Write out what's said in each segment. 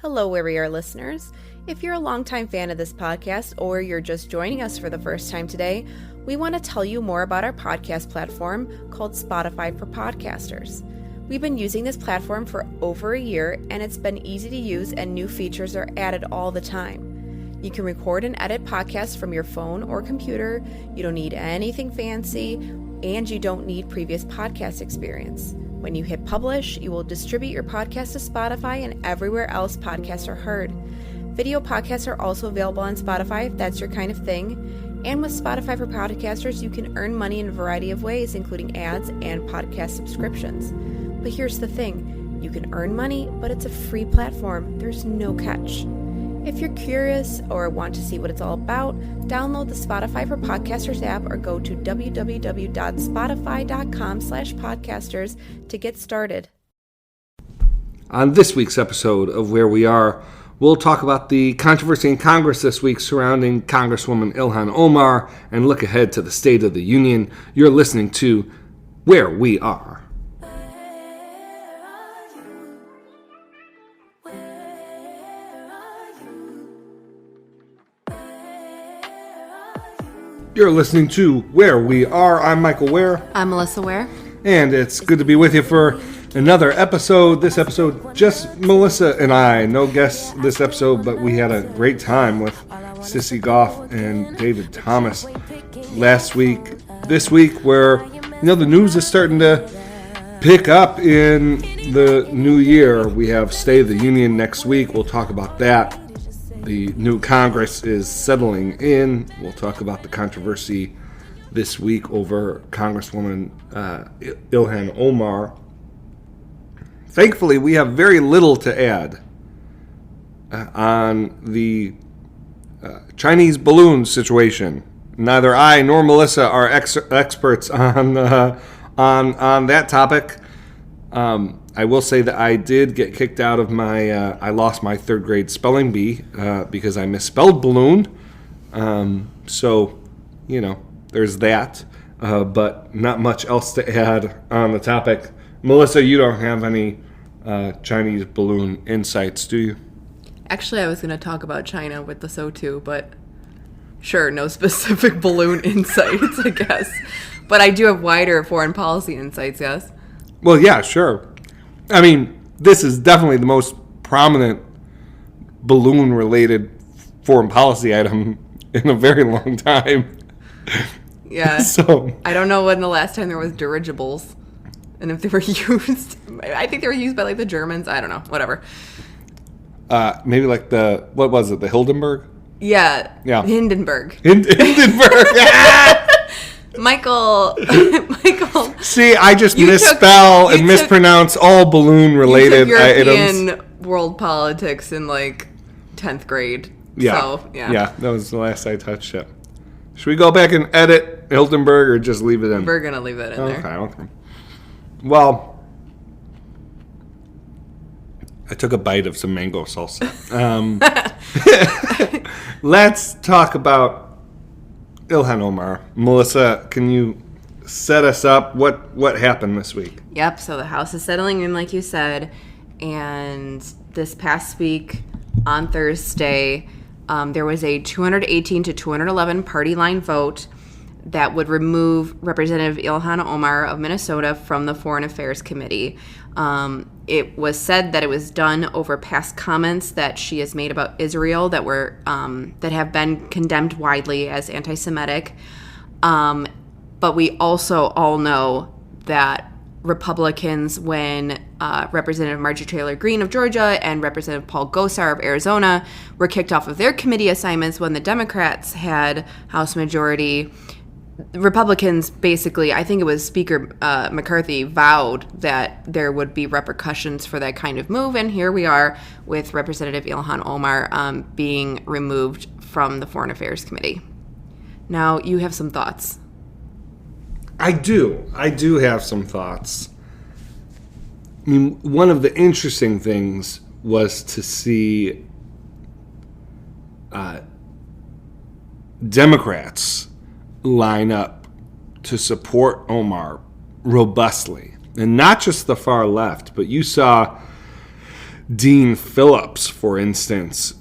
Hello, Where We Are listeners. If you're a longtime fan of this podcast or you're just joining us for the first time today, we want to tell you more about our podcast platform called Spotify for Podcasters. We've been using this platform for over a year, and it's been easy to use, and new features are added all the time. You can record and edit podcasts from your phone or computer. You don't need anything fancy, and you don't need previous podcast experience. When you hit publish, you will distribute your podcast to Spotify and everywhere else podcasts are heard. Video podcasts are also available on Spotify if that's your kind of thing. And with Spotify for Podcasters, you can earn money in a variety of ways, including ads and podcast subscriptions. But here's the thing, you can earn money, but it's a free platform. There's no catch. If you're curious or want to see what it's all about, download the Spotify for Podcasters app or go to www.spotify.com/podcasters to get started. On this week's episode of Where We Are, we'll talk about the controversy in Congress this week surrounding Congresswoman Ilhan Omar and look ahead to the State of the Union. You're listening to Where We Are. You're listening to Where We Are. I'm Michael Ware. I'm Melissa Ware. And it's good to be with you for another episode. This episode, just Melissa and I. No guests this episode, but we had a great time with Sissy Goff and David Thomas last week. This week, where, the news is starting to pick up in the new year. We have State of the Union next week. We'll talk about that. The new Congress is settling in. We'll talk about the controversy this week over Congresswoman Ilhan Omar. Thankfully, we have very little to add on the Chinese balloon situation. Neither I nor Melissa are experts on that topic. I will say that I did get kicked out of I lost my third grade spelling bee because I misspelled balloon. So, there's that. But not much else to add on the topic. Melissa, you don't have any Chinese balloon insights, do you? Actually, I was going to talk about China with the SOTU, but sure, no specific balloon insights, I guess. But I do have wider foreign policy insights, yes? Well, yeah, sure. I mean, this is definitely the most prominent balloon-related foreign policy item in a very long time. Yeah. So I don't know when the last time there was dirigibles and if they were used. I think they were used by, the Germans. I don't know. Whatever. Maybe what was it, the Hindenburg? Yeah. Hindenburg. Hindenburg. Michael. See, I just misspell and mispronounce all balloon-related European items. World politics in 10th grade. Yeah. So, Yeah, that was the last I touched it. Should we go back and edit Hildenberg or just leave it in? We're going to leave that in there. Okay. Well, I took a bite of some mango salsa. Let's talk about Ilhan Omar. Melissa, can you set us up? What happened this week? Yep, so the House is settling in, like you said, and this past week on Thursday, there was a 218 to 211 party line vote that would remove Representative Ilhan Omar of Minnesota from the Foreign Affairs Committee. It was said that it was done over past comments that she has made about Israel that have been condemned widely as anti-Semitic. But we also all know that Republicans, when Representative Marjorie Taylor Greene of Georgia and Representative Paul Gosar of Arizona were kicked off of their committee assignments when the Democrats had House majority, Republicans basically, I think it was Speaker McCarthy, vowed that there would be repercussions for that kind of move, and here we are with Representative Ilhan Omar being removed from the Foreign Affairs Committee. Now, you have some thoughts. I do have some thoughts. I mean, one of the interesting things was to see Democrats line up to support Omar robustly. And not just the far left, but you saw Dean Phillips, for instance,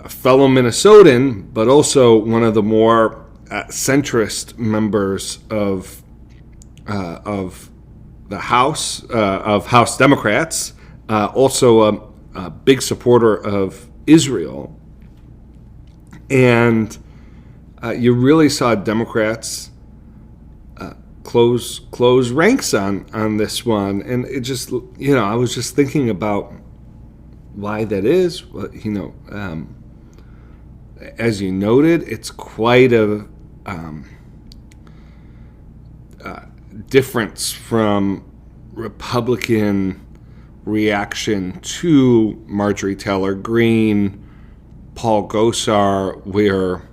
a fellow Minnesotan, but also one of the more centrist members of the House, of House Democrats, also a big supporter of Israel. And you really saw Democrats close ranks on this one. And it just, I was just thinking about why that is. As you noted, it's quite a difference from Republican reaction to Marjorie Taylor Greene, Paul Gosar, where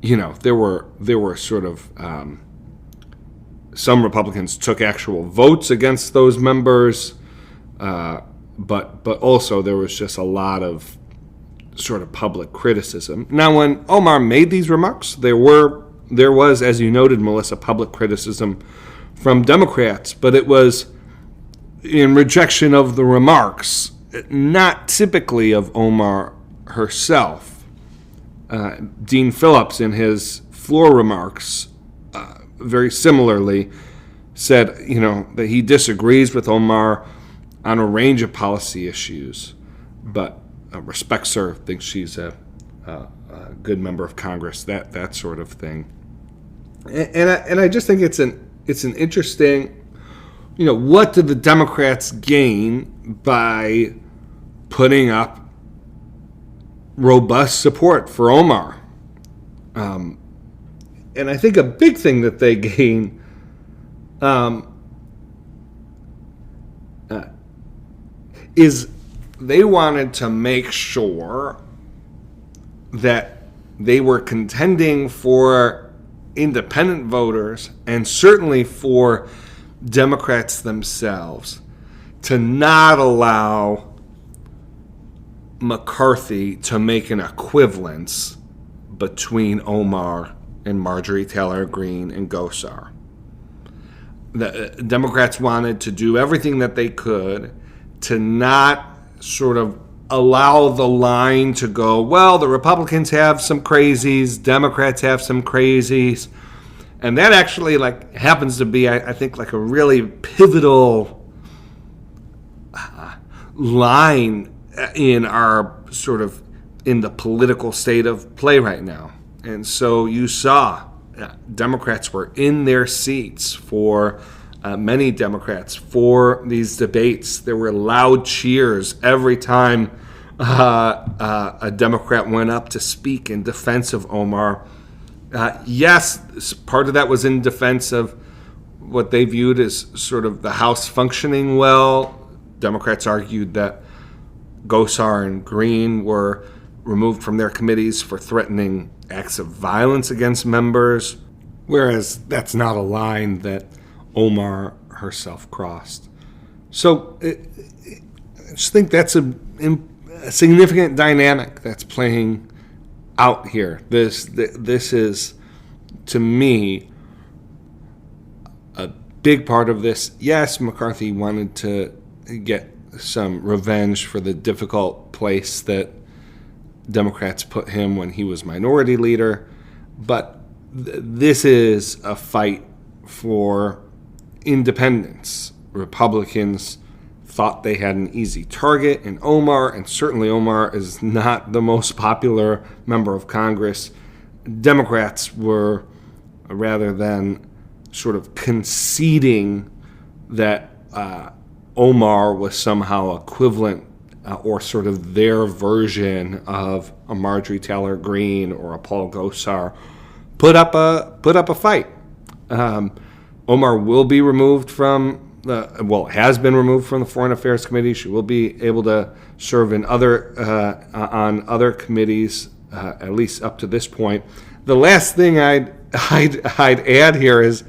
there were sort of some Republicans took actual votes against those members, but also there was just a lot of sort of public criticism. Now, when Omar made these remarks, there was, as you noted, Melissa, public criticism from Democrats, but it was in rejection of the remarks, not typically of Omar herself. Dean Phillips, in his floor remarks, very similarly said, that he disagrees with Omar on a range of policy issues, but respects her, thinks she's a good member of Congress, that sort of thing. And I just think it's an interesting, what did the Democrats gain by putting up robust support for Omar? And I think a big thing that they gain is they wanted to make sure that they were contending for independent voters and certainly for Democrats themselves to not allow McCarthy to make an equivalence between Omar and Marjorie Taylor Greene and Gosar. The Democrats wanted to do everything that they could to not sort of allow the line to go, well, the Republicans have some crazies, Democrats have some crazies. And that actually happens to be, I think, a really pivotal line in the political state of play right now. And so you saw Democrats were in their seats for many Democrats for these debates. There were loud cheers every time a Democrat went up to speak in defense of Omar. Yes, part of that was in defense of what they viewed as sort of the House functioning well. Democrats argued that Gosar and Greene were removed from their committees for threatening acts of violence against members, whereas that's not a line that Omar herself crossed. So I just think that's a significant dynamic that's playing out here. This is, to me, a big part of this. Yes, McCarthy wanted to get some revenge for the difficult place that Democrats put him when he was minority leader, but this is a fight for independence. Republicans thought they had an easy target in Omar, and certainly Omar is not the most popular member of Congress. Democrats were, rather than sort of conceding that Omar was somehow equivalent or sort of their version of a Marjorie Taylor Greene or a Paul Gosar, put up a fight. Omar will be removed from has been removed from the Foreign Affairs Committee. She will be able to serve in on other committees, at least up to this point. The last thing I'd add here is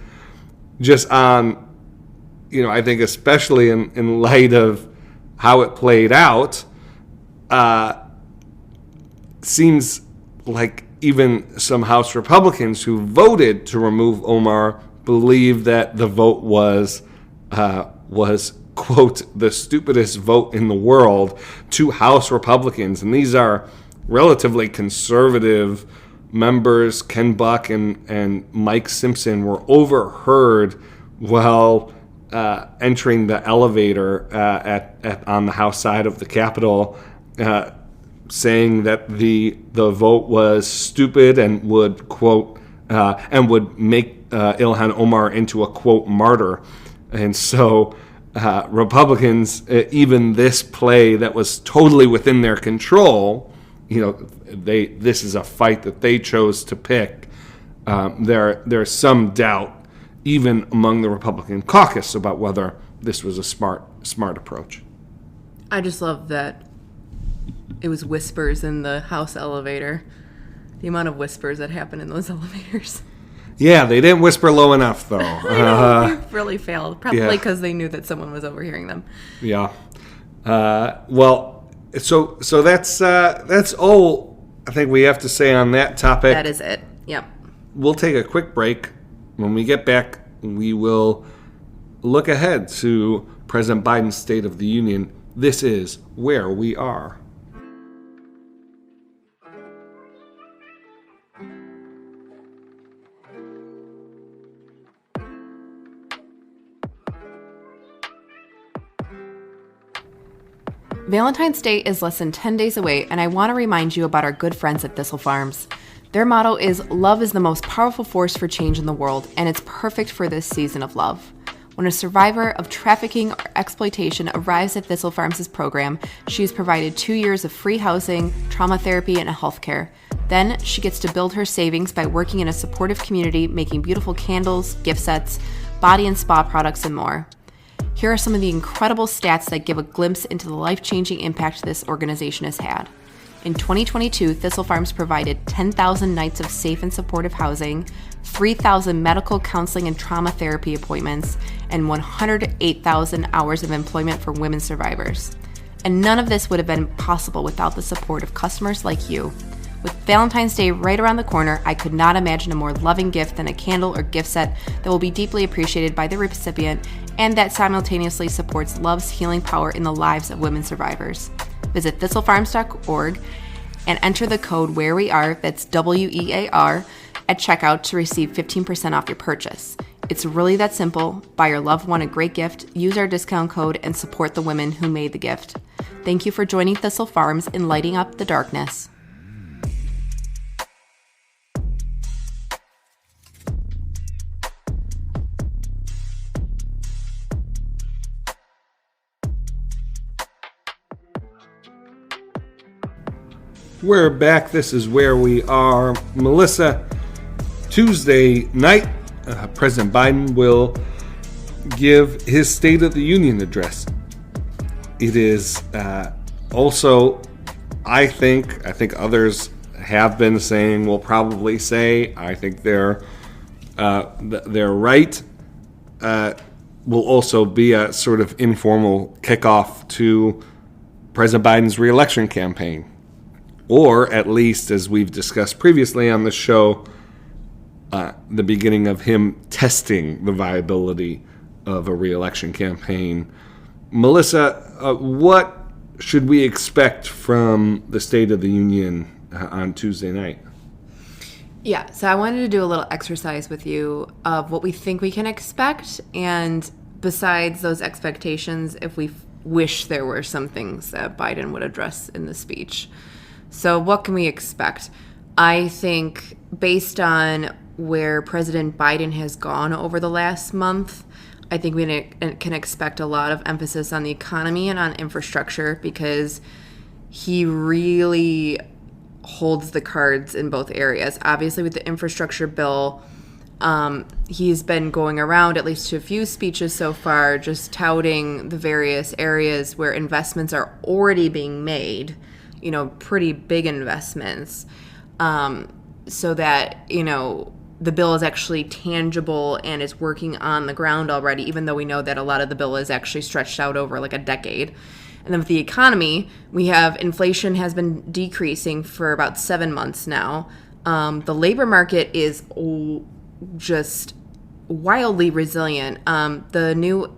just on, I think especially in light of how it played out, seems like even some House Republicans who voted to remove Omar believe that the vote was quote, the stupidest vote in the world to House Republicans. And these are relatively conservative members. Ken Buck and Mike Simpson were overheard while entering the elevator on the House side of the Capitol, saying that the vote was stupid and would, quote, and would make Ilhan Omar into a, quote, martyr. And so Republicans, even this play that was totally within their control, this is a fight that they chose to pick. There's some doubt even among the Republican caucus about whether this was a smart approach. I just love that it was whispers in the House elevator. The amount of whispers that happen in those elevators. Yeah, they didn't whisper low enough, though. They really failed, probably because they knew that someone was overhearing them. Yeah. Well, so that's all I think we have to say on that topic. That is it. Yep. We'll take a quick break. When we get back, we will look ahead to President Biden's State of the Union. This is Where We Are. Valentine's Day is less than 10 days away, and I want to remind you about our good friends at Thistle Farms. Their motto is, "Love is the most powerful force for change in the world," and it's perfect for this season of love. When a survivor of trafficking or exploitation arrives at Thistle Farms' program, she is provided 2 years of free housing, trauma therapy, and health care. Then she gets to build her savings by working in a supportive community, making beautiful candles, gift sets, body and spa products, and more. Here are some of the incredible stats that give a glimpse into the life-changing impact this organization has had. In 2022, Thistle Farms provided 10,000 nights of safe and supportive housing, 3,000 medical counseling and trauma therapy appointments, and 108,000 hours of employment for women survivors. And none of this would have been possible without the support of customers like you. With Valentine's Day right around the corner, I could not imagine a more loving gift than a candle or gift set that will be deeply appreciated by the recipient and that simultaneously supports love's healing power in the lives of women survivors. Visit thistlefarms.org and enter the code WHEREWEARE, that's WEAR, at checkout to receive 15% off your purchase. It's really that simple. Buy your loved one a great gift, use our discount code, and support the women who made the gift. Thank you for joining Thistle Farms in lighting up the darkness. We're back. This is Where We Are. Melissa, Tuesday night, President Biden will give his State of the Union address. It is also, I think others have been saying, will probably say, I think they're right, will also be a sort of informal kickoff to President Biden's re-election campaign. Or at least, as we've discussed previously on the show, the beginning of him testing the viability of a re-election campaign. Melissa, what should we expect from the State of the Union on Tuesday night? Yeah, so I wanted to do a little exercise with you of what we think we can expect, and besides those expectations, if we wish there were some things that Biden would address in the speech. So what can we expect? I think based on where President Biden has gone over the last month, I think we can expect a lot of emphasis on the economy and on infrastructure because he really holds the cards in both areas. Obviously, with the infrastructure bill, he's been going around, at least to a few speeches so far, just touting the various areas where investments are already being made, pretty big investments, so that, the bill is actually tangible and is working on the ground already, even though we know that a lot of the bill is actually stretched out over like a decade. And then with the economy, we have inflation has been decreasing for about 7 months now. The labor market is just wildly resilient. The new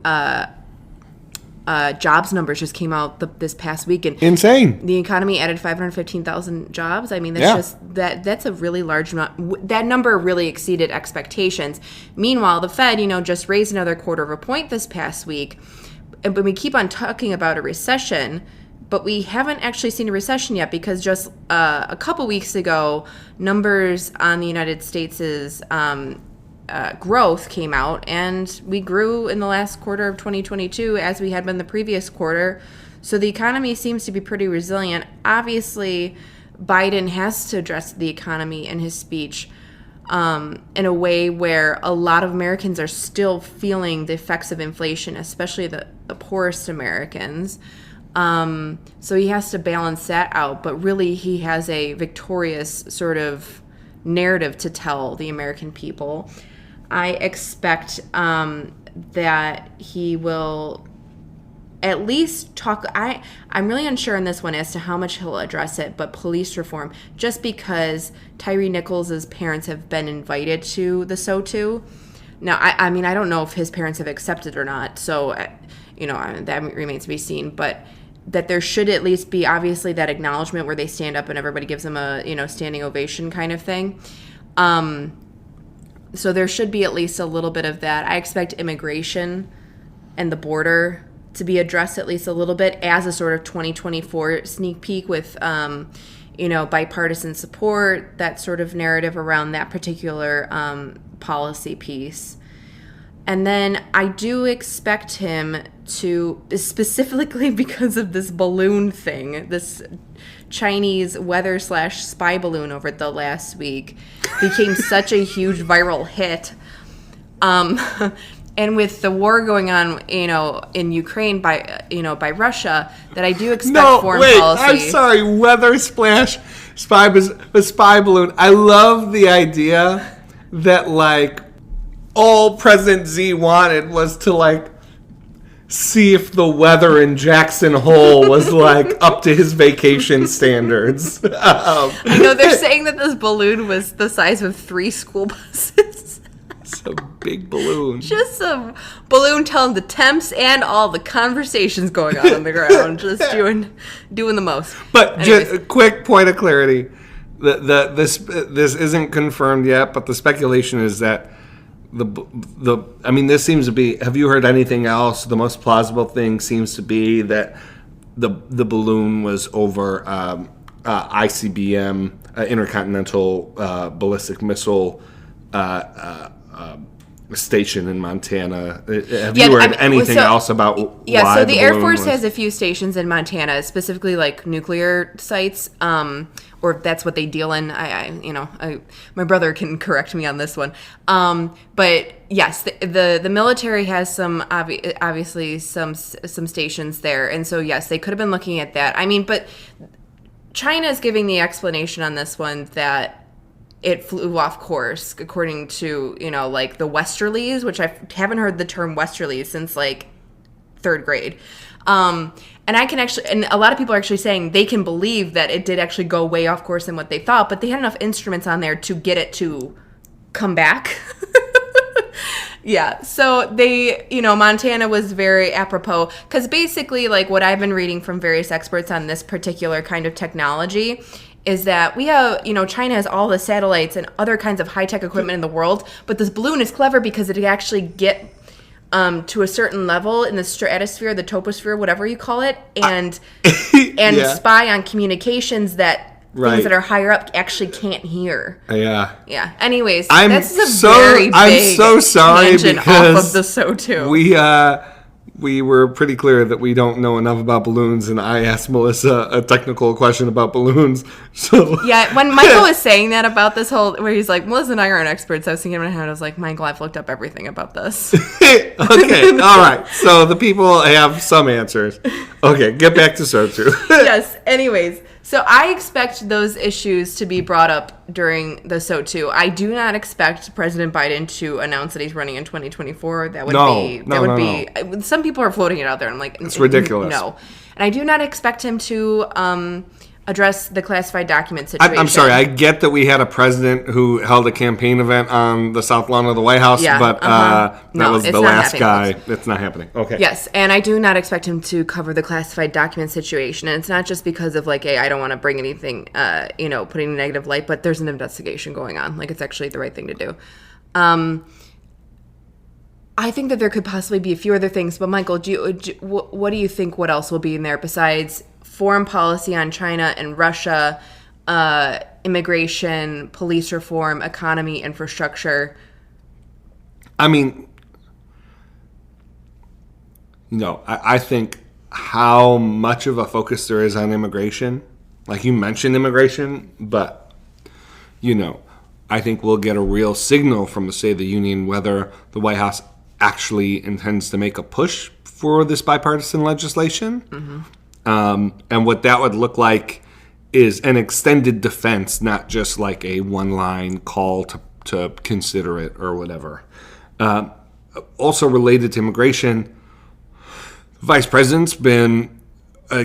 jobs numbers just came out this past week, and insane. The economy added 515,000 jobs. I mean, that's a really large amount. That number really exceeded expectations. Meanwhile, the Fed, just raised another 1/4 point this past week. But we keep on talking about a recession, but we haven't actually seen a recession yet, because just a couple weeks ago, numbers on the United States' growth came out, and we grew in the last quarter of 2022 as we had been the previous quarter. So the economy seems to be pretty resilient. Obviously, Biden has to address the economy in his speech in a way where a lot of Americans are still feeling the effects of inflation, especially the poorest Americans. So he has to balance that out, but really he has a victorious sort of narrative to tell the American people. I expect that he will at least talk. I'm really unsure on this one as to how much he'll address it, but police reform, just because Tyree Nichols' parents have been invited to the SOTU. Now, I mean, I don't know if his parents have accepted or not, so, that remains to be seen, but that there should at least be, obviously, that acknowledgement where they stand up and everybody gives them a, standing ovation kind of thing. So there should be at least a little bit of that. I expect immigration and the border to be addressed at least a little bit as a sort of 2024 sneak peek with, bipartisan support, that sort of narrative around that particular policy piece. And then I do expect him to, specifically because of this balloon thing, this Chinese weather/spy balloon over the last week became such a huge viral hit. And with the war going on, in Ukraine by Russia, that I do expect foreign policy. I'm sorry, spy balloon. I love the idea that all President Z wanted was to see if the weather in Jackson Hole was up to his vacation standards. I know they're saying that this balloon was the size of 3 school buses. It's a big balloon. Just a balloon telling the temps and all the conversations going on the ground. Just doing the most. But just a quick point of clarity. This isn't confirmed yet, but the speculation is that this seems to be, have you heard anything else? The most plausible thing seems to be that the balloon was over ICBM, Intercontinental Ballistic Missile station in Montana. Have you heard anything else about why so the Air Force was... has a few stations in Montana, specifically nuclear sites, or that's what they deal in. My brother can correct me on this one. But yes, the military has some obviously some stations there, and so yes, they could have been looking at that. But China is giving the explanation on this one that it flew off course, according to, the westerlies, which I haven't heard the term westerlies since, 3rd grade. And a lot of people are actually saying they can believe that it did actually go way off course than what they thought, but they had enough instruments on there to get it to come back. Yeah, so they, Montana was very apropos, because basically, what I've been reading from various experts on this particular kind of technology is that we have, China has all the satellites and other kinds of high-tech equipment in the world, but this balloon is clever because it can actually get to a certain level in the stratosphere, the troposphere, whatever you call it, and spy on communications that things that are higher up actually can't hear. Yeah. Yeah. Anyways, I'm so sorry because off of the SOTU. We were pretty clear that we don't know enough about balloons, and I asked Melissa a technical question about balloons. So yeah, when Michael was saying that about this whole, where he's like, Melissa and I aren't experts, I was thinking in my head, I was like, Michael, I've looked up everything about this. Okay, all right. So the people have some answers. Okay, get back to SOTU. Yes, anyways. So I expect those issues to be brought up during the SOTU. I do not expect President Biden to announce that he's running in 2024. That would be. Some people are floating it out there. And I'm like, it's ridiculous. No, and I do not expect him to address the classified document situation. I'm sorry. I get that we had a president who held a campaign event on the south lawn of the White House, but that was the last guy. It's not happening. Okay. Yes, and I do not expect him to cover the classified document situation. And it's not just because of, like, hey, I don't want to bring anything, putting a negative light, but there's an investigation going on. Like, it's actually the right thing to do. I think that there could possibly be a few other things, but Michael, what do you think what else will be in there besides foreign policy on China and Russia, immigration, police reform, economy, infrastructure? I mean, I think how much of a focus there is on immigration, like you mentioned immigration, but, I think we'll get a real signal from the State of the Union whether the White House actually intends to make a push for this bipartisan legislation. Mm-hmm. And what that would look like is an extended defense, not just like a one-line call to consider it or whatever. Also related to immigration, the Vice President's been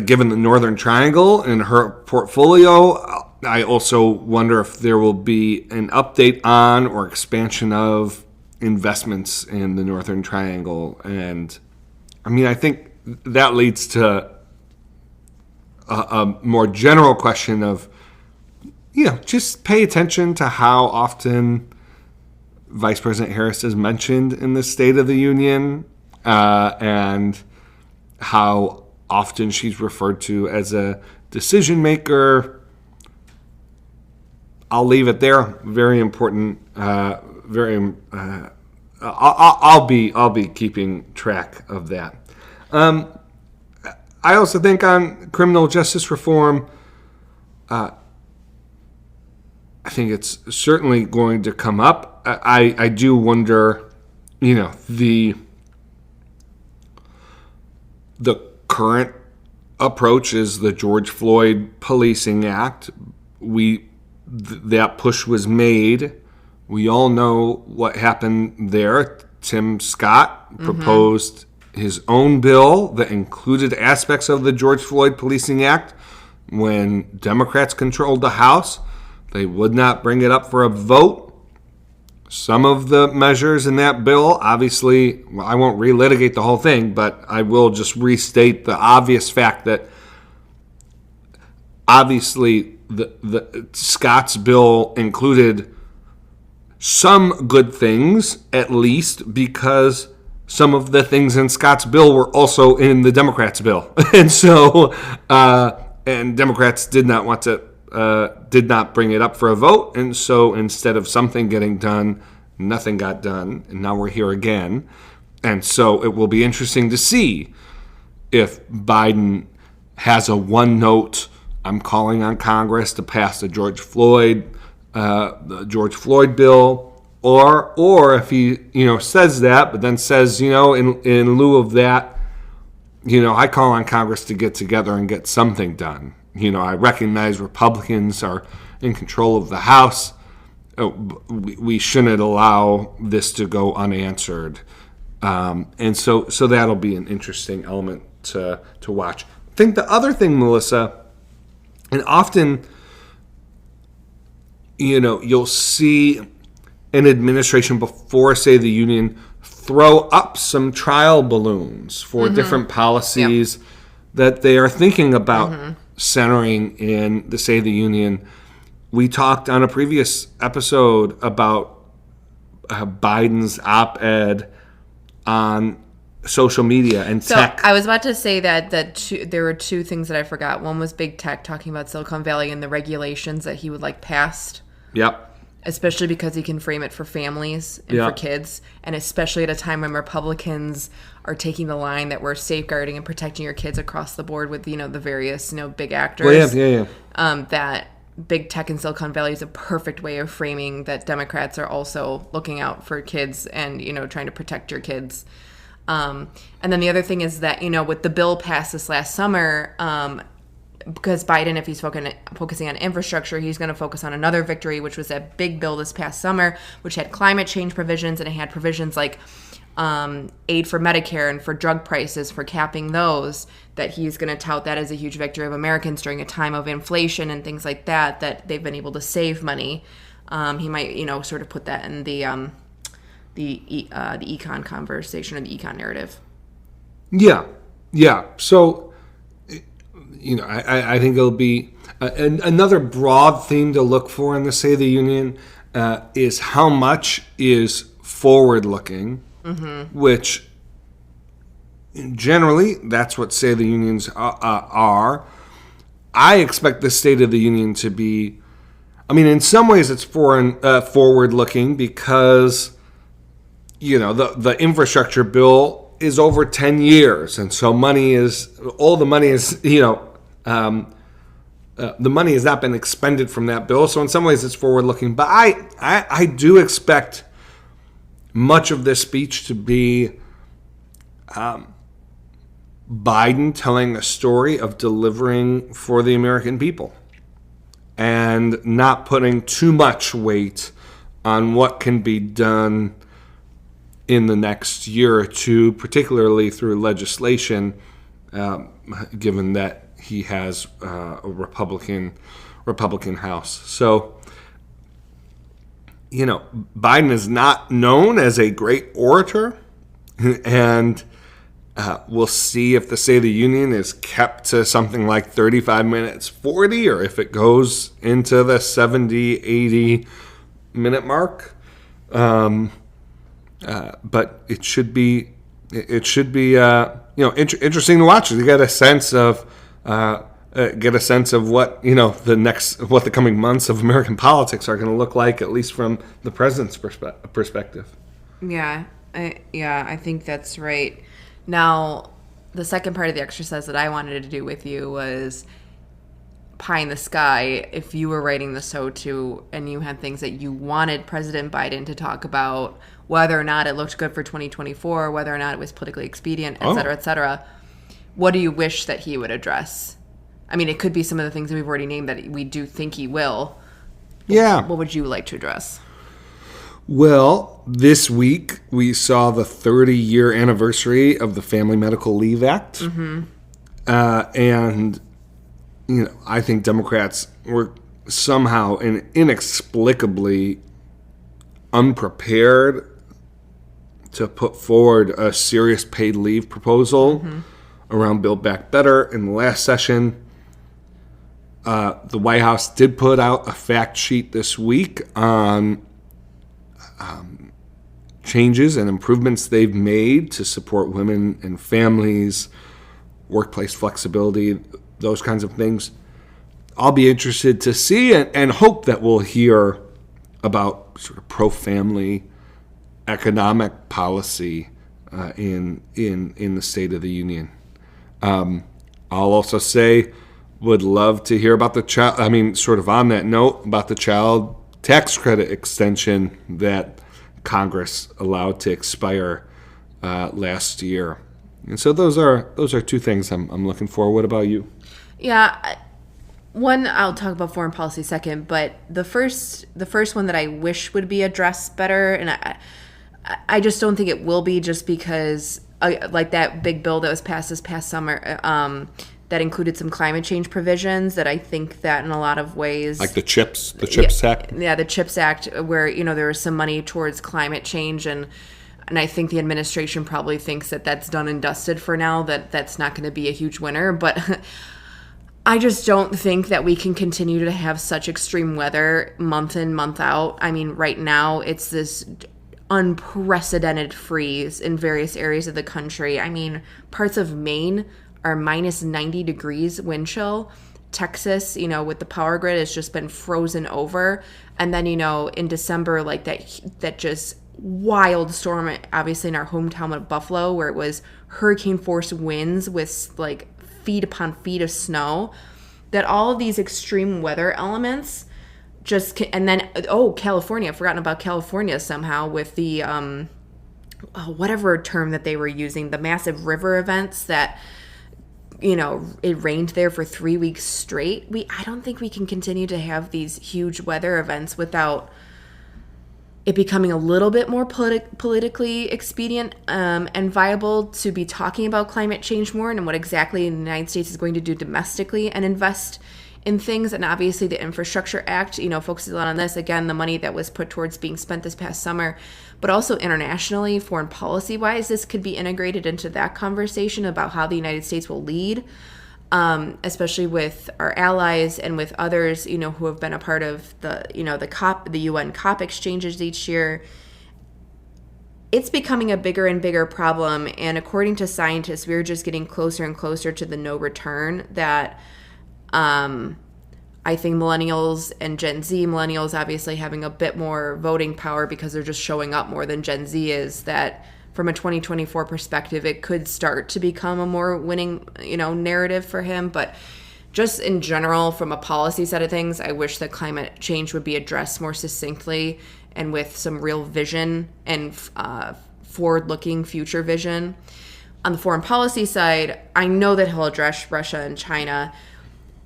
given the Northern Triangle in her portfolio. I also wonder if there will be an update on or expansion of investments in the Northern Triangle. And I mean, I think that leads to a more general question of, just pay attention to how often Vice President Harris is mentioned in the State of the Union and how often she's referred to as a decision maker. I'll leave it there. Very important. I'll be keeping track of that. I also think on criminal justice reform, I think it's certainly going to come up. I do wonder, the current approach is the George Floyd Policing Act. That push was made. We all know what happened there. Tim Scott proposed his own bill that included aspects of the George Floyd Policing Act. When Democrats controlled the House, they would not bring it up for a vote. Some of the measures in that bill, obviously, I won't relitigate the whole thing, but I will just restate the obvious fact that obviously the Scott's bill included some good things, at least, because some of the things in Scott's bill were also in the Democrats' bill. And so, and Democrats did not bring it up for a vote. And so instead of something getting done, nothing got done. And now we're here again. And so it will be interesting to see if Biden has a one-note, I'm calling on Congress to pass the George Floyd bill, or if he says that, but then says in lieu of that, I call on Congress to get together and get something done. I recognize Republicans are in control of the House. We shouldn't allow this to go unanswered, and so that'll be an interesting element to watch. I think the other thing, Melissa, and often, you'll see an administration before, say, the union throw up some trial balloons for different policies that they are thinking about centering in the State of the Union. We talked on a previous episode about Biden's op-ed on social media and tech. I was about to say that there were two things that I forgot. One was big tech, talking about Silicon Valley and the regulations that he would like passed. Yep. Especially because he can frame it for families and for kids, and especially at a time when Republicans are taking the line that we're safeguarding and protecting your kids across the board with the various big actors. That big tech in Silicon Valley is a perfect way of framing that Democrats are also looking out for kids and trying to protect your kids. And then the other thing is that with the bill passed this last summer, because Biden, if he's focusing on infrastructure, he's going to focus on another victory, which was that big bill this past summer, which had climate change provisions, and it had provisions like aid for Medicare and for drug prices, for capping those, that he's going to tout that as a huge victory of Americans during a time of inflation and things like that, that they've been able to save money. He might, sort of put that in the econ conversation or the econ narrative. Yeah. So, I think it'll be another broad theme to look for in the State of the Union is how much is forward-looking, which generally that's what State of the Unions are. I expect the State of the Union to be, in some ways it's forward-looking because, the infrastructure bill is over 10 years, and so the money has not been expended from that bill. So in some ways it's forward-looking. But I do expect much of this speech to be Biden telling a story of delivering for the American people and not putting too much weight on what can be done in the next year or two, particularly through legislation, given that he has a Republican House. So, Biden is not known as a great orator, and we'll see if the State of the Union is kept to something like 35 minutes 40, or if it goes into the 70, 80-minute mark. But it should be interesting to watch. You get a sense of what what the coming months of American politics are going to look like, at least from the president's perspective. Yeah, I think that's right. Now, the second part of the exercise that I wanted to do with you was pie in the sky. If you were writing the SOTU and you had things that you wanted President Biden to talk about, whether or not it looked good for 2024, whether or not it was politically expedient, et cetera, what do you wish that he would address? It could be some of the things that we've already named that we do think he will. Yeah. What would you like to address? Well, this week we saw the 30-year anniversary of the Family Medical Leave Act. Mm-hmm. And, I think Democrats were somehow and inexplicably unprepared to put forward a serious paid leave proposal around Build Back Better in the last session. The White House did put out a fact sheet this week on changes and improvements they've made to support women and families, workplace flexibility, those kinds of things. I'll be interested to see and hope that we'll hear about sort of pro-family economic policy in the State of the Union. I'll also say, would love to hear about the child. Sort of on that note, about the child tax credit extension that Congress allowed to expire last year. And so those are two things I'm looking for. What about you? Yeah. One, I'll talk about foreign policy second, but the first one that I wish would be addressed better, and I just don't think it will be, just because like that big bill that was passed this past summer that included some climate change provisions that I think that in a lot of ways, like the CHIPS Act. Yeah, the CHIPS Act, where there was some money towards climate change, and I think the administration probably thinks that that's done and dusted for now, that's not going to be a huge winner, but I just don't think that we can continue to have such extreme weather month in, month out. Right now it's this unprecedented freeze in various areas of the country. Parts of Maine are minus 90 degrees wind chill. Texas, with the power grid, has just been frozen over. And then, in December, like that just wild storm, obviously in our hometown of Buffalo, where it was hurricane force winds with like feet upon feet of snow, that all of these extreme weather elements and then California, I've forgotten about California somehow with the whatever term that they were using, the massive river events that it rained there for 3 weeks straight. I don't think we can continue to have these huge weather events without it becoming a little bit more politically expedient and viable to be talking about climate change more and what exactly the United States is going to do domestically and invest in things. And obviously the Infrastructure Act, focuses a lot on this. Again, the money that was put towards being spent this past summer, but also internationally, foreign policy-wise, this could be integrated into that conversation about how the United States will lead, especially with our allies and with others, who have been a part of the UN COP exchanges each year. It's becoming a bigger and bigger problem. And according to scientists, we're just getting closer and closer to the no return that, I think millennials and Gen Z, millennials obviously having a bit more voting power because they're just showing up more than Gen Z is, that from a 2024 perspective, it could start to become a more winning, narrative for him. But just in general, from a policy side of things, I wish that climate change would be addressed more succinctly and with some real vision and forward-looking future vision. On the foreign policy side, I know that he'll address Russia and China.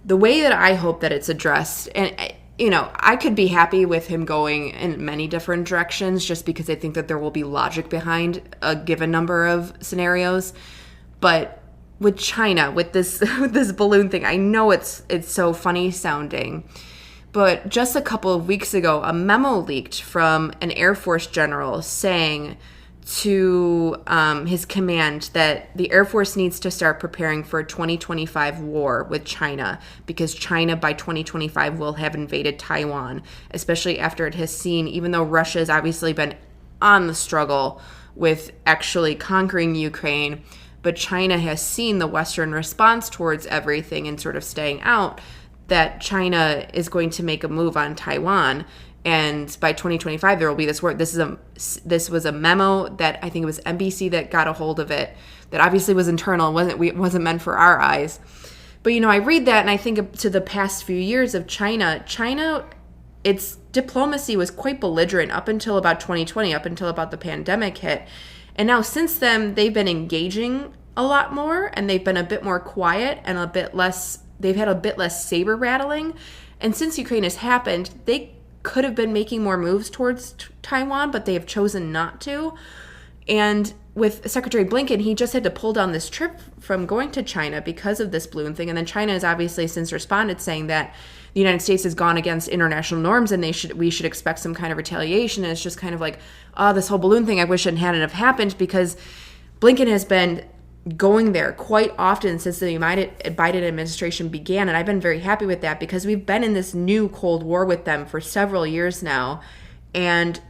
The way that I hope that it's addressed, and I could be happy with him going in many different directions just because I think that there will be logic behind a given number of scenarios. But with China, with this balloon thing, I know it's so funny sounding, but just a couple of weeks ago, a memo leaked from an Air Force general saying to his command that the Air Force needs to start preparing for a 2025 war with China, because China by 2025 will have invaded Taiwan, especially after it has seen, even though Russia has obviously been on the struggle with actually conquering Ukraine, but China has seen the Western response towards everything and sort of staying out, that China is going to make a move on Taiwan. And by 2025, there will be this war. This was a memo that I think it was NBC that got a hold of it. That obviously was internal. It wasn't meant for our eyes. But I read that and I think to the past few years of China. China, its diplomacy was quite belligerent up until about 2020, up until about the pandemic hit. And now since then, they've been engaging a lot more, and they've been a bit more quiet and a bit less. They've had a bit less saber rattling. And since Ukraine has happened, they could have been making more moves towards Taiwan, but they have chosen not to. And with Secretary Blinken, he just had to pull down this trip from going to China because of this balloon thing. And then China has obviously since responded, saying that the United States has gone against international norms and we should expect some kind of retaliation. And it's just kind of like, this whole balloon thing, I wish it hadn't have happened, because Blinken has been going there quite often since the Biden administration began. And I've been very happy with that, because we've been in this new Cold War with them for several years now. And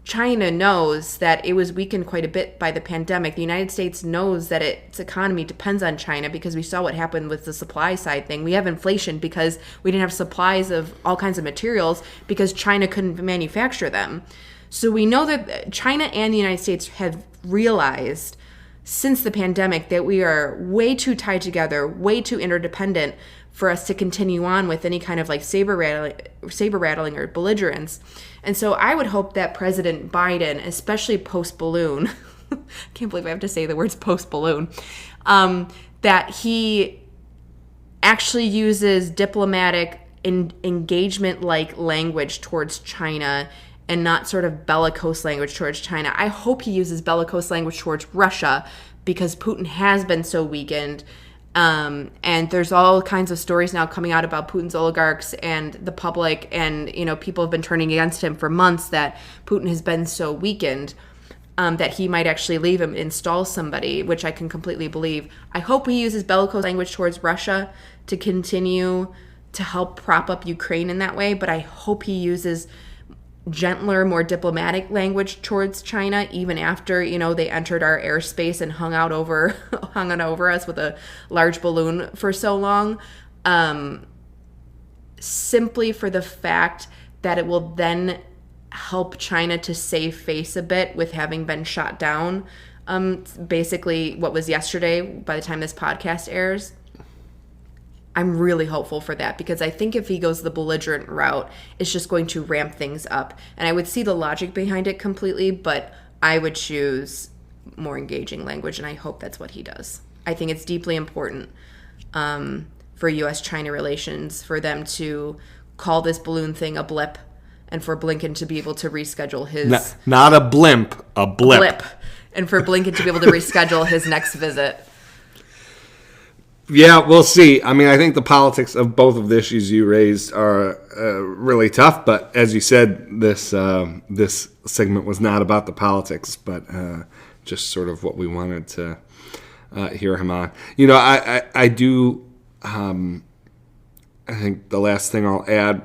China knows that it was weakened quite a bit by the pandemic. The United States knows that its economy depends on China, because we saw what happened with the supply side thing. We have inflation because we didn't have supplies of all kinds of materials because China couldn't manufacture them. So we know that China and the United States have realized since the pandemic that we are way too tied together, way too interdependent for us to continue on with any kind of like saber rattling or belligerence. And so I would hope that President Biden, especially post-balloon, can't believe I have to say the words post-balloon, that he actually uses diplomatic engagement-like language towards China and not sort of bellicose language towards China. I hope he uses bellicose language towards Russia, because Putin has been so weakened. And there's all kinds of stories now coming out about Putin's oligarchs and the public, and people have been turning against him for months, that Putin has been so weakened that he might actually leave him, install somebody, which I can completely believe. I hope he uses bellicose language towards Russia to continue to help prop up Ukraine in that way, but I hope he uses gentler, more diplomatic language towards China, even after, they entered our airspace and hung out over us with a large balloon for so long, simply for the fact that it will then help China to save face a bit with having been shot down. Basically what was yesterday by the time this podcast airs. I'm really hopeful for that, because I think if he goes the belligerent route, it's just going to ramp things up. And I would see the logic behind it completely, but I would choose more engaging language, and I hope that's what he does. I think it's deeply important for U.S.-China relations for them to call this balloon thing a blip and for Blinken to be able to reschedule his... Not a blimp, a blip. And for Blinken to be able to reschedule his next visit. Yeah, we'll see. I mean, I think the politics of both of the issues you raised are really tough. But as you said, this segment was not about the politics, but just sort of what we wanted to hear him on. You know, I do. I think the last thing I'll add,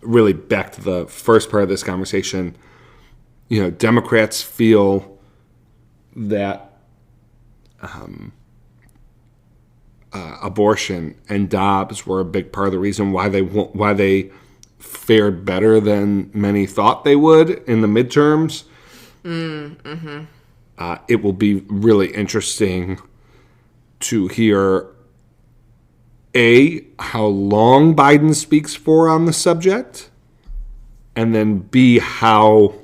really back to the first part of this conversation. You know, Democrats feel that. Abortion and Dobbs were a big part of the reason why they fared better than many thought they would in the midterms. Mm-hmm. It will be really interesting to hear A, how long Biden speaks for on the subject, and then B, how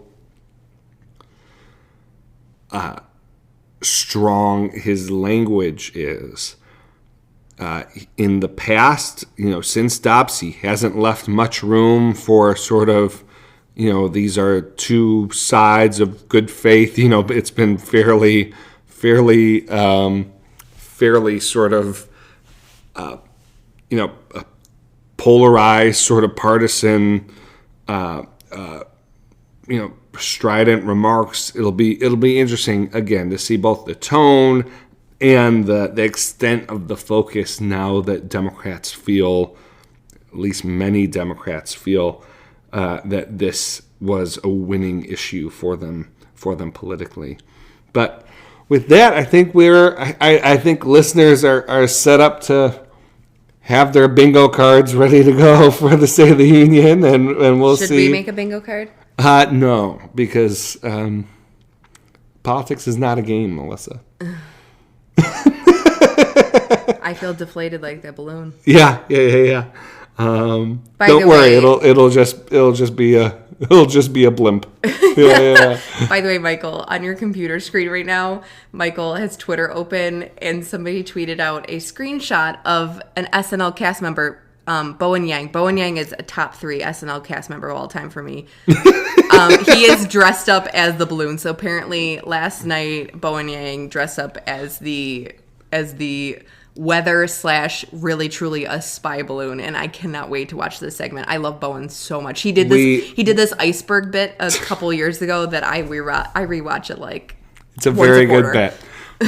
strong his language is. In the past, you know, since Dobbs, he hasn't left much room for sort of, you know, these are two sides of good faith. You know, it's been fairly sort of, you know, polarized, sort of partisan, you know, strident remarks. It'll be interesting again to see both the tone and the extent of the focus now that Democrats feel, at least many Democrats feel, that this was a winning issue for them politically. But with that, I think I think listeners are set up to have their bingo cards ready to go for the State of the Union, and we'll see. Should we make a bingo card? No, because politics is not a game, Melissa. I feel deflated like that balloon. Yeah. Don't worry, it'll just be a blimp. Yeah. By the way, Michael, on your computer screen right now, Michael has Twitter open, and somebody tweeted out a screenshot of an SNL cast member, Bowen Yang. Bowen Yang is a top 3 SNL cast member of all time for me. He is dressed up as the balloon. So apparently last night, Bowen Yang dressed up as the weather / really truly a spy balloon, and I cannot wait to watch this segment. I love Bowen so much. He did this iceberg bit a couple years ago that I rewatch it like it's a very good bit.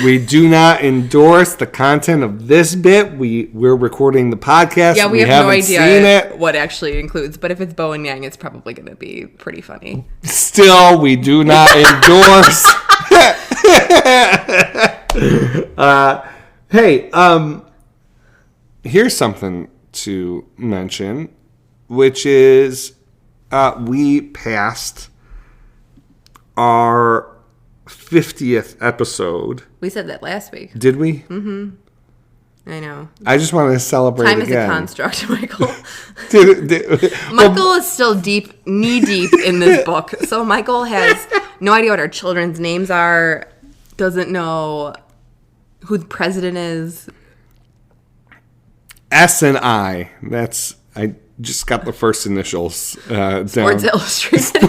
We do not endorse the content of this bit. We're recording the podcast. Yeah, we have no idea what actually includes, but if it's Bowen Yang, it's probably going to be pretty funny. Still, we do not endorse. Hey, here's something to mention, which is we passed our 50th episode. We said that last week. Did we? Mm-hmm. I know. I just wanted to celebrate Time again. is a construct, Michael. Michael is still knee-deep in this book. So Michael has no idea what our children's names are, doesn't know who the president is. S and I. I just got the first initials down. Sports Illustrated.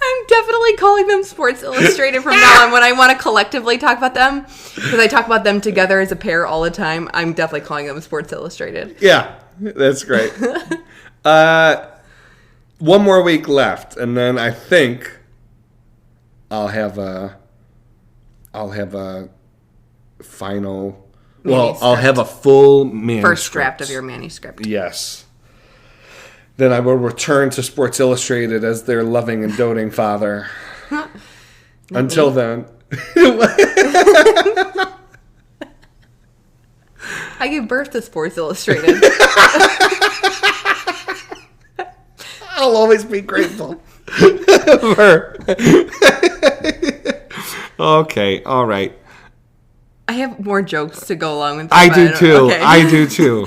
I'm definitely calling them Sports Illustrated from now on when I want to collectively talk about them. Because I talk about them together as a pair all the time. I'm definitely calling them Sports Illustrated. Yeah, that's great. One more week left, and then I think I'll have a final... Well, I'll have a full manuscript. First draft of your manuscript. Yes. Then I will return to Sports Illustrated as their loving and doting father. Until then. I gave birth to Sports Illustrated. I'll always be grateful. Okay, all right. I have more jokes to go along with. I do too. Okay. I do too.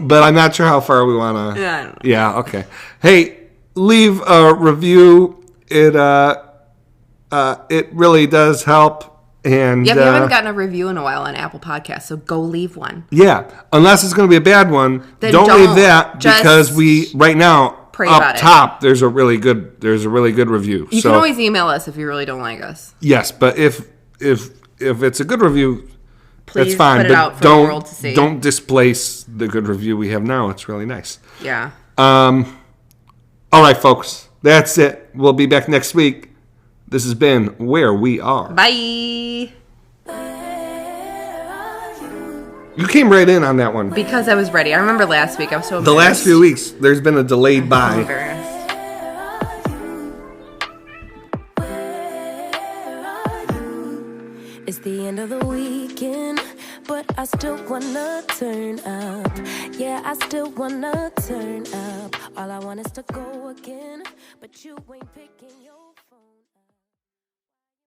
But I'm not sure how far we want to. Yeah, I don't know. Yeah. Okay. Hey, leave a review. It really does help. And Yeah, we haven't gotten a review in a while on Apple Podcasts, so go leave one. Yeah, unless it's going to be a bad one, Then don't leave that just because we right now pray up about it. top there's a really good review. You can always email us if you really don't like us. Yes, but if it's a good review, Please that's fine. put it but out for don't the world to see. don't displace the good review we have now. It's really nice. Yeah. All right, folks, that's it. We'll be back next week. This has been Where We Are. Bye. You came right in on that one. Because I was ready. I remember last week I was so embarrassed. The last few weeks, there's been a delayed I'm by. embarrassed. It's the end of the weekend, but I still wanna turn up. Yeah, I still wanna turn up. All I want is to go again, but you ain't picking your phone.